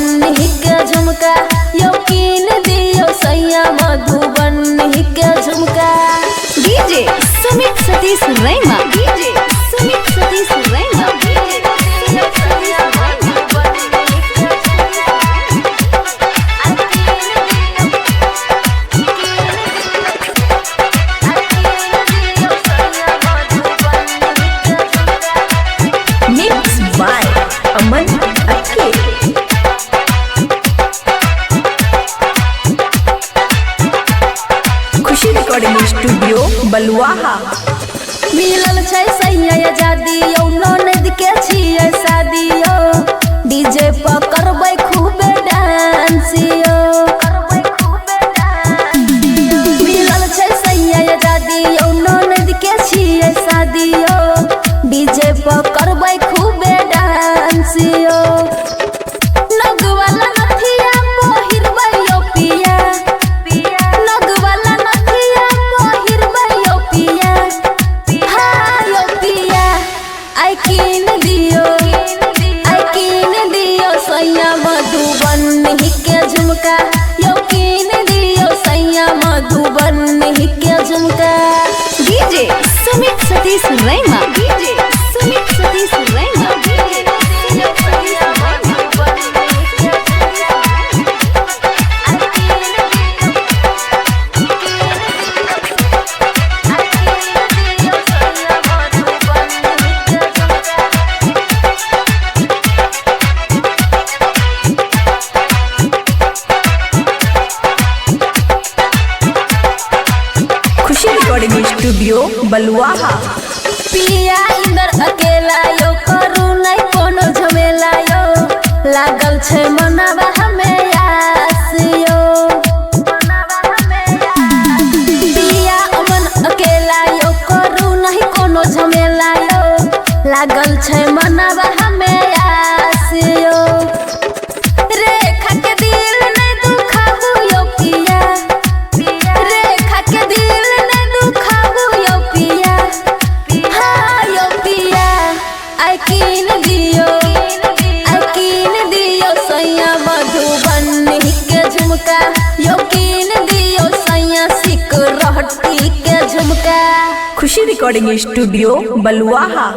मधुबनी के झुमका यो कीन दियो सैया मधुबनी के झुमका। DJ Sumit Satish Raima, DJ Sumit Satish Raima. Mix by Aman अखे। Khushi recording studio Baluaha. मिलल छै सैया आजादी यौ ननद के छियै शादी यो डीजे पर करबै खूबे डांस यो। मिलल छै सैया आजादी यौ ननद के छियै शादी यो डीजे पर करबै खूबे डांस यो। नगवाला नथिया पहिरबै यो पिया, नगवाला नथिया पहिरबै यो पिया। हाँ यो पिया आई कीन दियो सैया मधुबनी के झुमका यो कीन दियो सैया मधुबनी के झुमका। DJ Sumit Satish Raima, DJ Sumit Satish रैमा। खुशी रिकॉर्डिंग स्टूडियो बलुआहा। पिया इंदर अकेला यो करू नहीं कोनो झमेला यो लागल छै मनावा हमें आस यो। पिया अमन अकेला यो करू नहीं कोनो झमेला यो लागल छै मनावा हमें आस यो। रेखा के दिल नहीं दुखाबू यो पिया, रेखा के दिल नहीं दुखाबू यो पिया। हाँ यो पिया आई कीन दियो सैया मधुबनी के झुमका यो कीन दियो सैया सिकरहटी के झुमका। खुशी रिकॉर्डिंग स्टूडियो बलुआहा।